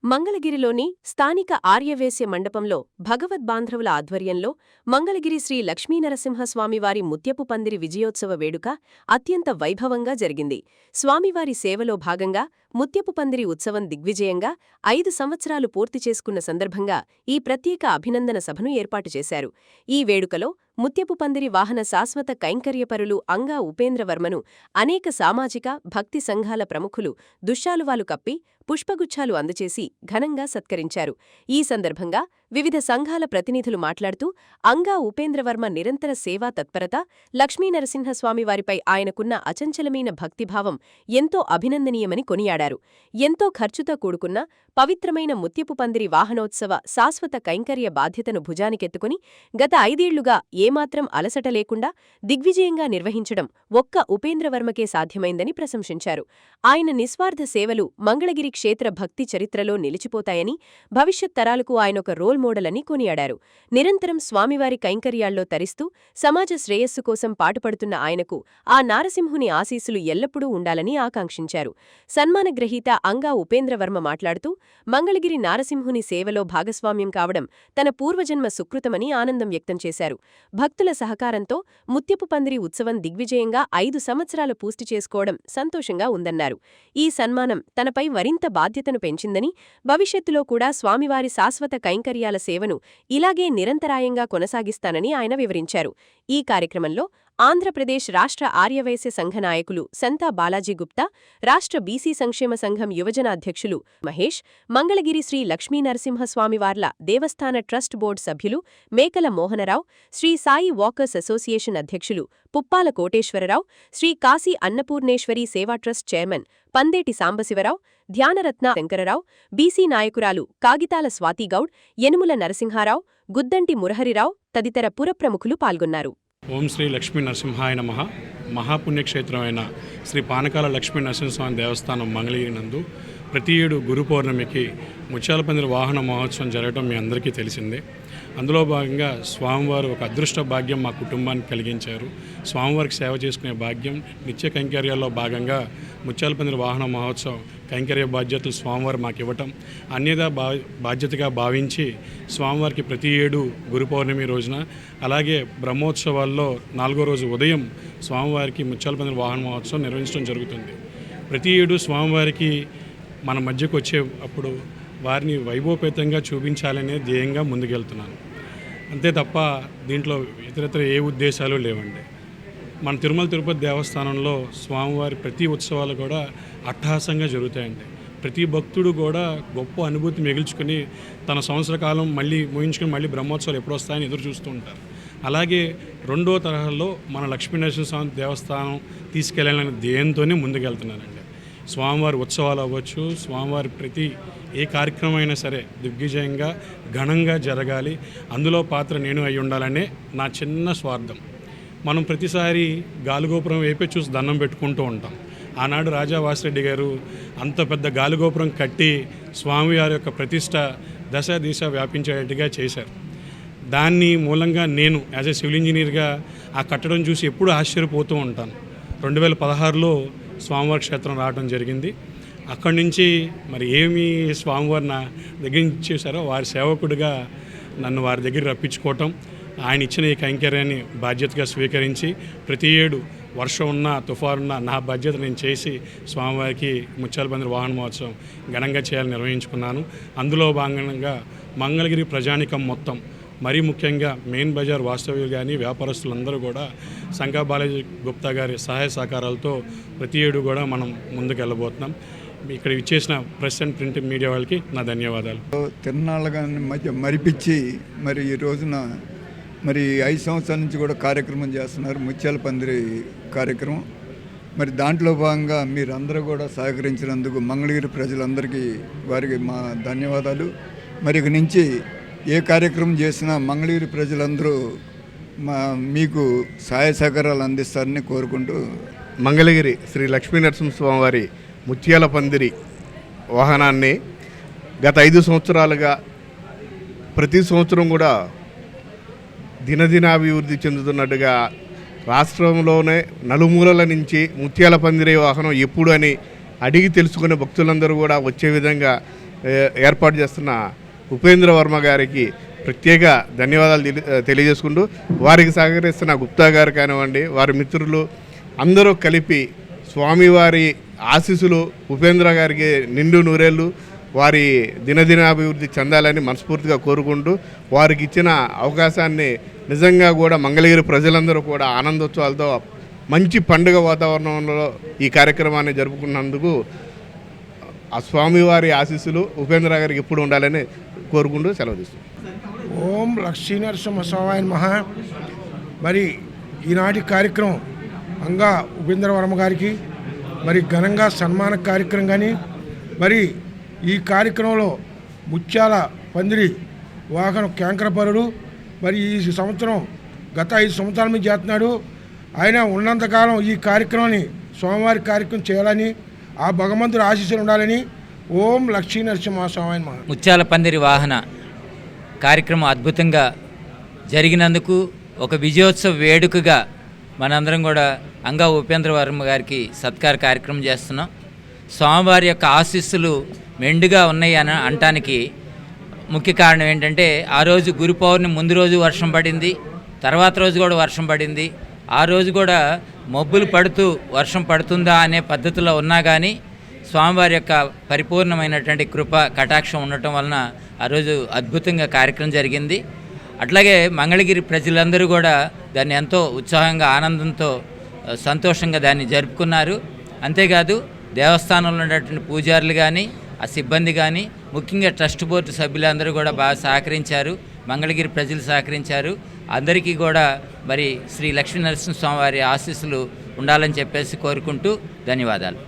మంగళగిరిలోని స్థానిక ఆర్యవేశ్య మండపంలో భగవద్బాంధవుల ఆధ్వర్యంలో మంగళగిరి శ్రీ లక్ష్మీనరసింహస్వామివారి ముత్యపు పందిరి విజయోత్సవ వేడుక అత్యంత వైభవంగా జరిగింది. స్వామివారి సేవలో భాగంగా ముత్యపు పందిరి ఉత్సవం దిగ్విజయంగా 5 సంవత్సరాలు పూర్తి చేసుకున్న సందర్భంగా ఈ ప్రత్యేక అభినందన సభను ఏర్పాటు చేశారు. ఈ వేడుకలో ముత్యపు పందిరి వాహన శాశ్వత కైంకర్యపరులు అంగా ఉపేంద్రవర్మను అనేక సామాజిక, భక్తి సంఘాల ప్రముఖులు దుశ్శాలువాలు కప్పి, పుష్పగుచ్ఛాలు అందచేసి ఘనంగా సత్కరించారు. ఈ సందర్భంగా వివిధ సంఘాల ప్రతినిధులు మాట్లాడుతూ అంగా ఉపేంద్రవర్మ నిరంతర సేవా తత్పరత, లక్ష్మీనరసింహస్వామివారిపై ఆయనకున్న అచంచలమైన భక్తిభావం ఎంతో అభినందనీయమని కొనియాడారు. ఎంతో ఖర్చుతో కూడుకున్న పవిత్రమైన ముత్యపు పందిరి వాహనోత్సవ శాశ్వత కైంకర్య బాధ్యతను భుజానికెత్తుకుని గత 5 ఏళ్లుగా ఏమాత్రం అలసట లేకుండా దిగ్విజయంగా నిర్వహించడం ఒక్క ఉపేంద్రవర్మకే సాధ్యమైందని ప్రశంసించారు. ఆయన నిస్వార్థ సేవలు మంగళగిరి క్షేత్ర భక్తి చరిత్రలో నిలిచిపోతాయని, భవిష్యత్ తరాలకు ఆయనొక రోల్ మోడల్ అని కొనియాడారు. నిరంతరం స్వామివారి కైంకర్యాల్లో తరిస్తూ సమాజ శ్రేయస్సు కోసం పాటుపడుతున్న ఆయనకు ఆ నారసింహుని ఆశీస్సులు ఎల్లప్పుడూ ఉండాలని ఆకాంక్షించారు. సన్మానగ్రహీత అంగా ఉపేంద్రవర్మ మాట్లాడుతూ మంగళగిరి నారసింహుని సేవలో భాగస్వామ్యం కావడం తన పూర్వజన్మ సుకృతమని ఆనందం వ్యక్తం చేశారు. భక్తుల సహకారంతో ముత్యపు పందిరి ఉత్సవం దిగ్విజయంగా 5 సంవత్సరాలు పూర్తి చేసుకోవడం సంతోషంగా ఉందన్నారు. ఈ సన్మానం తనపై మరింత బాధ్యతను పెంచిందని, భవిష్యత్తులో కూడా స్వామివారి శాశ్వత కైంకర్యాల సేవను ఇలాగే నిరంతరాయంగా కొనసాగిస్తానని ఆయన వివరించారు. ఈ కార్యక్రమంలో ఆంధ్రప్రదేశ్ రాష్ట్ర ఆర్యవైశ్య సంఘ నాయకులు సంతా బాలాజీ గుప్తా, రాష్ట్ర బీసీ సంక్షేమ సంఘం యువజన అధ్యక్షులు మహేష్, మంగళగిరి శ్రీ లక్ష్మీనరసింహస్వామివార్ల దేవస్థాన ట్రస్ట్ బోర్డు సభ్యులు మేకల మోహనరావు, శ్రీ సాయి వాకర్స్ అసోసియేషన్ అధ్యక్షులు Puppala Koteswararao, Sri Kashi Annapurneswari Seva trust chairman Pandeti Sambasivarao, Dhyanaratna Shankararao, BC నాయకురాలు కాగితాల స్వాతిగౌడ్, యనుముల నరసింహారావు, గుద్దంటి మురహరిరావు తదితర పురప్రముఖులు పాల్గొన్నారు. ఓం శ్రీ లక్ష్మీ నరసింహాయ నమః. మహాపుణ్యక్షేత్రమైన శ్రీ పానకాల లక్ష్మీ నరసింహస్వామి దేవస్థానం మంగళగిరి నందు ప్రతి ఏడు గురు పౌర్ణమికి ముత్యాల పందిరి వాహన మహోత్సవం జరగడం మీ అందరికీ తెలిసిందే. అందులో భాగంగా స్వామివారు ఒక అదృష్ట భాగ్యం మా కుటుంబానికి కలిగించారు. స్వామివారికి సేవ చేసుకునే భాగ్యం నిత్య కైంకర్యాల్లో భాగంగా ముత్యాల పందిరి వాహన మహోత్సవం కైంకర్య బాధ్యతలు స్వామివారు మాకు ఇవ్వటం అన్యదా బాధ్యతగా భావించి స్వామివారికి ప్రతి ఏడు గురు పౌర్ణమి రోజున, అలాగే బ్రహ్మోత్సవాల్లో 4వ రోజు ఉదయం స్వామివారికి ముత్యాల పందిరి వాహన మహోత్సవం నిర్వహించడం జరుగుతుంది. ప్రతి ఏడు స్వామివారికి మన మధ్యకు వచ్చే అప్పుడు వారిని వైభవపేతంగా చూపించాలనే ధ్యేయంగా ముందుకెళ్తున్నాను. అంతే తప్ప దీంట్లో ఇతరత్ర ఏ ఉద్దేశాలు లేవండి. మన తిరుమల తిరుపతి దేవస్థానంలో స్వామివారి ప్రతి ఉత్సవాలు కూడా అట్టహాసంగా జరుగుతాయండి. ప్రతి భక్తుడు కూడా గొప్ప అనుభూతి మిగిల్చుకుని తన సంవత్సర కాలం మళ్ళీ ముగించుకుని మళ్ళీ బ్రహ్మోత్సవాలు ఎప్పుడు వస్తాయని ఎదురు చూస్తూ ఉంటారు. అలాగే 2వ తరహాలో మన లక్ష్మీనరసింహస్వామి దేవస్థానం తీసుకెళ్లాలనే ధ్యేయంతోనే ముందుకెళ్తున్నానండి. స్వామివారి ఉత్సవాలు అవ్వచ్చు, స్వామివారి ప్రతి ఏ కార్యక్రమం అయినా సరే దిగ్విజయంగా ఘనంగా జరగాలి, అందులో పాత్ర నేను అయి ఉండాలనే నా చిన్న స్వార్థం. మనం ప్రతిసారి గాలిగోపురం వైపే చూసి దండం పెట్టుకుంటూ ఉంటాం. ఆనాడు రాజా వాసిరెడ్డి గారు అంత పెద్ద గాలిగోపురం కట్టి స్వామివారి యొక్క ప్రతిష్ట దశ దిశ వ్యాపించేట్టుగా చేశారు. దాన్ని మూలంగా నేను యాజ్ ఏ సివిల్ ఇంజనీర్గా ఆ కట్టడం చూసి ఎప్పుడూ ఆశ్చర్యపోతూ ఉంటాను. 2016లో స్వామివారి క్షేత్రం రావడం జరిగింది. అక్కడి నుంచి మరి ఏమి స్వామివారి నా దగ్గర ఇచ్చేశారో వారి సేవకుడిగా నన్ను వారి దగ్గర రప్పించుకోవటం, ఆయన ఇచ్చిన ఈ కైంకర్యాన్ని బాధ్యతగా స్వీకరించి ప్రతి ఏడు వర్షం ఉన్నా తుఫానున్నా నా బాధ్యత నేను చేసి స్వామివారికి ముత్యాల పందిరి వాహన మహోత్సవం ఘనంగా చేయాలని నిర్వహించుకున్నాను. అందులో భాగంగా మంగళగిరి ప్రజానికం మొత్తం, మరీ ముఖ్యంగా మెయిన్ బజార్ వాస్తవ్యులు కానీ వ్యాపారస్తులందరూ కూడా సంగా బాలాజీ గుప్తా గారి సహాయ సహకారాలతో ప్రతి ఏడు కూడా మనం ముందుకు వెళ్ళబోతున్నాం. ఇక్కడ ఇచ్చేసిన ప్రెస్ అండ్ ప్రింట్ మీడియా వాళ్ళకి నా ధన్యవాదాలు. తిరునాళ్ళగా మధ్య మరిపించి మరి ఈ రోజున మరి 5 సంవత్సరాల నుంచి కూడా కార్యక్రమం చేస్తున్నారు, ముత్యాల పందిరి కార్యక్రమం. మరి దాంట్లో భాగంగా మీరందరూ కూడా సహకరించినందుకు మంగళగిరి ప్రజలందరికీ వారికి మా ధన్యవాదాలు. మరి ఇక నుంచి ఏ కార్యక్రమం చేసినా మంగళగిరి ప్రజలందరూ మీకు సహాయ సహకారాలు అందిస్తారని కోరుకుంటూ, మంగళగిరి శ్రీ లక్ష్మీనరసింహస్వామి వారి ముత్యాల పందిరి వాహనాన్ని గత 5 సంవత్సరాలుగా ప్రతి సంవత్సరం కూడా దినదినాభివృద్ధి చెందుతున్నట్టుగా రాష్ట్రంలోనే నలుమూలల నుంచి ముత్యాల పందిరి వాహనం ఎప్పుడు అని అడిగి తెలుసుకునే భక్తులందరూ కూడా వచ్చే విధంగా ఏర్పాటు చేస్తున్న ఉపేంద్ర వర్మ గారికి ప్రత్యేక ధన్యవాదాలు తెలియజేసుకుంటూ వారికి సహకరిస్తున్న గుప్తా గారు కానివ్వండి, వారి మిత్రులు అందరూ కలిపి స్వామివారి ఆశీస్సులు ఉపేంద్ర గారికి నిండు నూరేళ్ళు వారి దినదినాభివృద్ధి చెందాలని మనస్ఫూర్తిగా కోరుకుంటూ వారికి ఇచ్చిన అవకాశాన్ని నిజంగా కూడా మంగళగిరి ప్రజలందరూ కూడా ఆనందోత్సవాలతో మంచి పండుగ వాతావరణంలో ఈ కార్యక్రమాన్ని జరుపుకున్నందుకు ఆ స్వామివారి ఆశీస్సులు ఉపేంద్ర గారికి ఎప్పుడు ఉండాలని కోరుకుంటూ సెలవు తీసుకుంటాం. ఓం లక్ష్మీనరసింహ స్వామి మహా. మరి ఈనాటి కార్యక్రమం అంగా ఉపేంద్ర వర్మ గారికి మరి ఘనంగా సన్మాన కార్యక్రమం కానీ, మరి ఈ కార్యక్రమంలో ముత్యాల పందిరి వాహనం క్యాంకరపరుడు మరి ఈ సంవత్సరం గత 5 సంవత్సరాల మీద చేస్తున్నాడు. ఆయన ఉన్నంతకాలం ఈ కార్యక్రమాన్ని స్వామివారి కార్యక్రమం చేయాలని, ఆ భగవంతుడు ఆశీస్సులు ఉండాలని ఓం లక్ష్మీ నరసింహ స్వామి మహా. ముత్యాల పందిరి వాహన కార్యక్రమం అద్భుతంగా జరిగినందుకు ఒక విజయోత్సవ వేడుకగా మనందరం కూడా అంగా ఉపేంద్ర వర్మ గారికి సత్కార కార్యక్రమం చేస్తున్నాం. స్వామివారి యొక్క ఆశీస్సులు మెండుగా ఉన్నాయి అని అనటానికి ముఖ్య కారణం ఏంటంటే, ఆ రోజు గురు పౌర్ణమి ముందు రోజు వర్షం పడింది, తర్వాత రోజు కూడా వర్షం పడింది. ఆ రోజు కూడా మబ్బులు పడుతూ వర్షం పడుతుందా అనే పద్ధతిలో ఉన్నా కానీ స్వామివారి యొక్క పరిపూర్ణమైనటువంటి కృప కటాక్షం ఉండటం వలన ఆ రోజు అద్భుతంగా కార్యక్రమం జరిగింది. అట్లాగే మంగళగిరి ప్రజలందరూ కూడా దాన్ని ఎంతో ఉత్సాహంగా ఆనందంతో సంతోషంగా దాన్ని జరుపుకున్నారు. అంతేకాదు దేవస్థానంలో ఉన్నటువంటి పూజారులు కానీ, ఆ సిబ్బంది కానీ, ముఖ్యంగా ట్రస్ట్ బోర్డు సభ్యులందరూ కూడా బాగా సహకరించారు. మంగళగిరి ప్రజలు సహకరించారు. అందరికీ కూడా మరి శ్రీ లక్ష్మీ నరసింహస్వామి వారి ఆశీస్సులు ఉండాలని చెప్పేసి కోరుకుంటూ ధన్యవాదాలు.